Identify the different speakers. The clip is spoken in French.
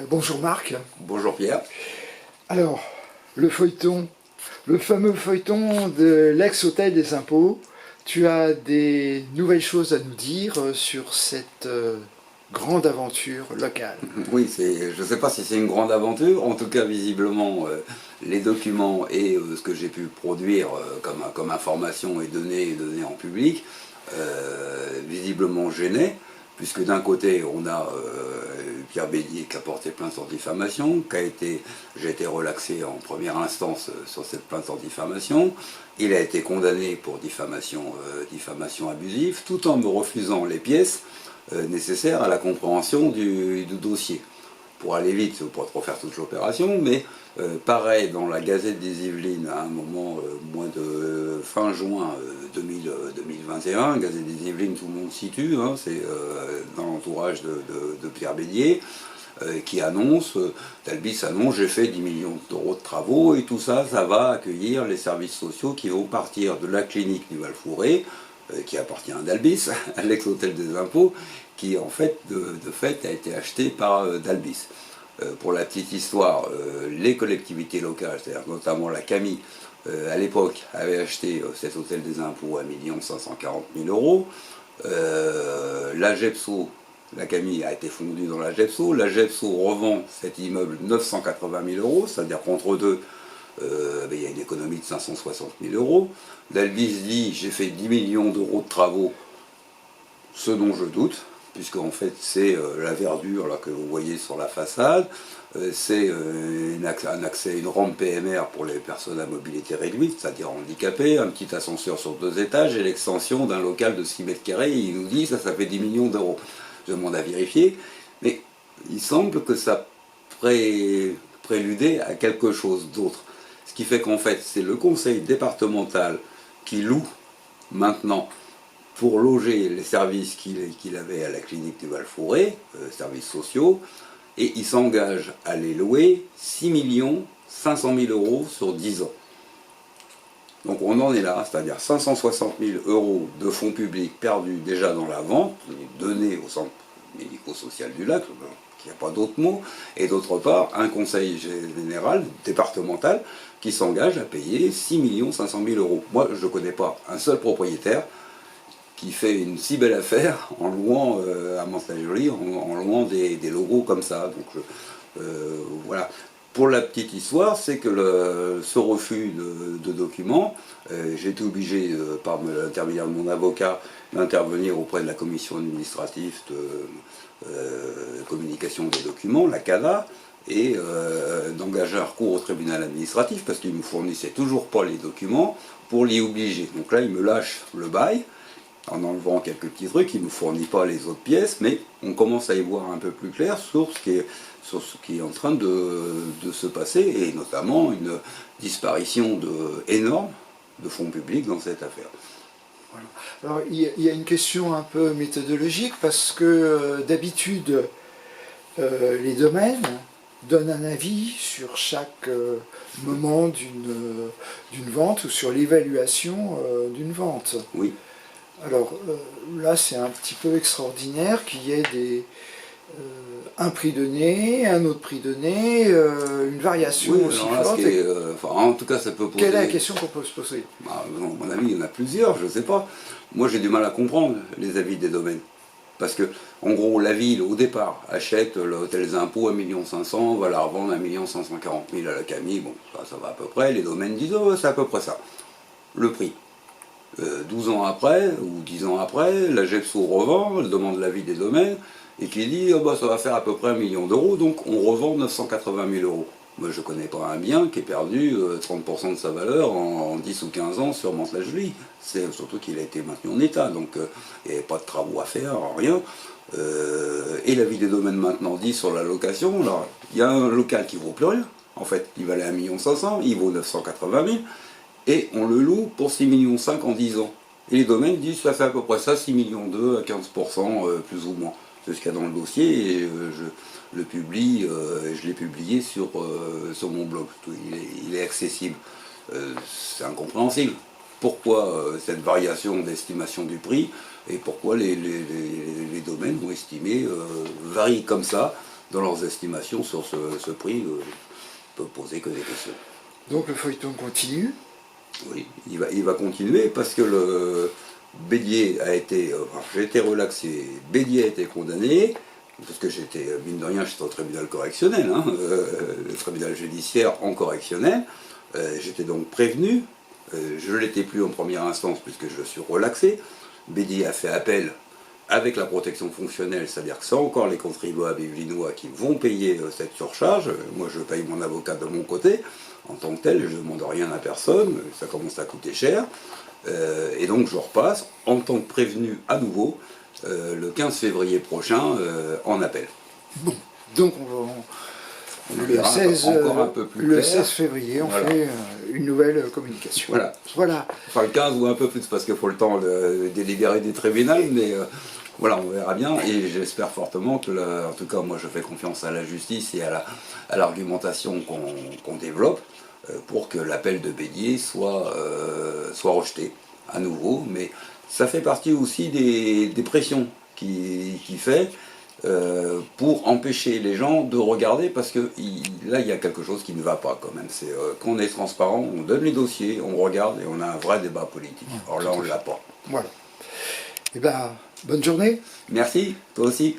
Speaker 1: Bonjour Marc.
Speaker 2: Bonjour Pierre.
Speaker 1: Alors, le feuilleton, le fameux feuilleton de l'ex-hôtel des impôts, tu as des nouvelles choses à nous dire sur cette grande aventure locale.
Speaker 2: Oui, je ne sais pas si c'est une grande aventure, en tout cas visiblement les documents et ce que j'ai pu produire comme information et données en public, visiblement gênaient, puisque d'un côté on a Pierre Bélier qui a porté plainte en diffamation, j'ai été relaxé en première instance sur cette plainte en diffamation, il a été condamné pour diffamation abusive, tout en me refusant les pièces nécessaires à la compréhension du dossier. Pour aller vite, je ne veux pas trop faire toute l'opération, mais pareil dans la Gazette des Yvelines à un moment, mois de fin juin 2021, Gazette des Yvelines, tout le monde situe, hein, c'est dans l'entourage de Pierre Bélier, qui annonce, Dalbis annonce, j'ai fait 10 millions d'euros de travaux et tout ça, ça va accueillir les services sociaux qui vont partir de la clinique du Val-Fouré, qui appartient à Dalbis, à l'ex-hôtel des impôts, qui en fait, de fait, a été acheté par Dalbis. Pour la petite histoire, les collectivités locales, c'est-à-dire notamment la CAMI, à l'époque, avait acheté cet hôtel des impôts à 1 540 000 euros. La GEPSO, la CAMI a été fondue dans la GEPSO. La GEPSO revend cet immeuble 980 000 euros, c'est-à-dire qu'entre deux, il y a une économie de 560 000 euros. Dalbis dit j'ai fait 10 millions d'euros de travaux, ce dont je doute, puisque en fait c'est la verdure là, que vous voyez sur la façade, c'est un accès, une rampe PMR pour les personnes à mobilité réduite, c'est-à-dire handicapées, un petit ascenseur sur 2 étages et l'extension d'un local de 6 mètres carrés, il nous dit ça fait 10 millions d'euros. Je demande à vérifier, mais il semble que ça préludait à quelque chose d'autre. Ce qui fait qu'en fait c'est le conseil départemental qui loue maintenant pour loger les services qu'il avait à la clinique du Val-Fouré, services sociaux, et il s'engage à les louer 6 500 000 euros sur 10 ans. Donc on en est là, c'est-à-dire 560 000 euros de fonds publics perdus déjà dans la vente, donnés au centre médico-social du Lac, il n'y a pas d'autre mot, et d'autre part un conseil général départemental qui s'engage à payer 6 500 000 euros. Moi je ne connais pas un seul propriétaire qui fait une si belle affaire en louant à Mantes-la-Jolie, en louant des logos comme ça. Donc voilà. Pour la petite histoire, c'est que ce refus de documents, j'ai été obligé, par l'intermédiaire de mon avocat, d'intervenir auprès de la commission administrative de communication des documents, la CADA, et d'engager un recours au tribunal administratif parce qu'il ne me fournissait toujours pas les documents pour l'y obliger. Donc là, il me lâche le bail en enlevant quelques petits trucs, il ne nous fournit pas les autres pièces, mais on commence à y voir un peu plus clair sur ce qui est en train de se passer, et notamment une disparition énorme de fonds publics dans cette affaire.
Speaker 1: Voilà. Alors il y a une question un peu méthodologique, parce que d'habitude, les domaines donnent un avis sur chaque moment d'une vente ou sur l'évaluation d'une vente.
Speaker 2: Oui.
Speaker 1: Alors là, c'est un petit peu extraordinaire qu'il y ait un prix donné, un autre prix donné, une variation
Speaker 2: oui,
Speaker 1: aussi
Speaker 2: là,
Speaker 1: forte.
Speaker 2: En tout cas, ça peut poser...
Speaker 1: Quelle est la question qu'on peut se poser?
Speaker 2: À mon avis, il y en a plusieurs, je ne sais pas. Moi, j'ai du mal à comprendre les avis des domaines. Parce que, en gros, la ville, au départ, achète l'hôtel des impôts à 1 500 000, va la revendre à 1 540 000 à la CAMI, bon, ça va à peu près, les domaines disent, oh, c'est à peu près ça. Le prix. 12 ans après, ou 10 ans après, la GEPSO revend, elle demande l'avis des domaines, et qui dit oh bah, ça va faire à peu près 1 million d'euros, donc on revend 980 000 euros. Moi je ne connais pas un bien qui ait perdu 30% de sa valeur en 10 ou 15 ans sur Mantes-la-Jolie. C'est surtout qu'il a été maintenu en état, donc il n'y avait pas de travaux à faire, rien. Et l'avis des domaines maintenant dit sur la location, alors il y a un local qui ne vaut plus rien, en fait, il valait 1 500 000, il vaut 980 000, et on le loue pour 6,5 millions en 10 ans. Et les domaines disent ça fait à peu près ça, 6,2 millions à 15% plus ou moins. C'est ce qu'il y a dans le dossier, et je l'ai publié sur mon blog. Il est accessible. C'est incompréhensible. Pourquoi cette variation d'estimation du prix, et pourquoi les domaines vont estimer, varient comme ça, dans leurs estimations sur ce prix, peut poser que des questions.
Speaker 1: Donc le feuilleton continue.
Speaker 2: Oui, il va continuer parce que le Bédier a été, j'ai été relaxé, Bédier a été condamné, parce que j'étais, mine de rien, j'étais au tribunal correctionnel, hein, le tribunal judiciaire en correctionnel. J'étais donc prévenu, je ne l'étais plus en première instance puisque je suis relaxé. Bédier a fait appel avec la protection fonctionnelle, c'est-à-dire que c'est encore les contribuables yvelinois qui vont payer cette surcharge. Moi, je paye mon avocat de mon côté, en tant que tel, je ne demande rien à personne, ça commence à coûter cher. Et donc, je repasse en tant que prévenu à nouveau le 15 février prochain en appel.
Speaker 1: Bon, donc le 16,
Speaker 2: encore un peu plus
Speaker 1: le
Speaker 2: clair.
Speaker 1: 16 février, on
Speaker 2: Voilà.
Speaker 1: fait une nouvelle communication.
Speaker 2: Voilà.
Speaker 1: Voilà.
Speaker 2: Enfin, le 15 ou un peu plus, parce qu'il faut le temps de délibérer du tribunal, mais voilà, on verra bien. Et j'espère fortement que, en tout cas, moi, je fais confiance à la justice et à l'argumentation qu'on développe pour que l'appel de Bédier soit rejeté à nouveau. Mais ça fait partie aussi des pressions qu'il fait pour empêcher les gens de regarder, parce que là, il y a quelque chose qui ne va pas quand même. C'est qu'on est transparent, on donne les dossiers, on regarde et on a un vrai débat politique. Or là, on ne l'a pas.
Speaker 1: Voilà. Eh bien, bonne journée.
Speaker 2: Merci, toi aussi.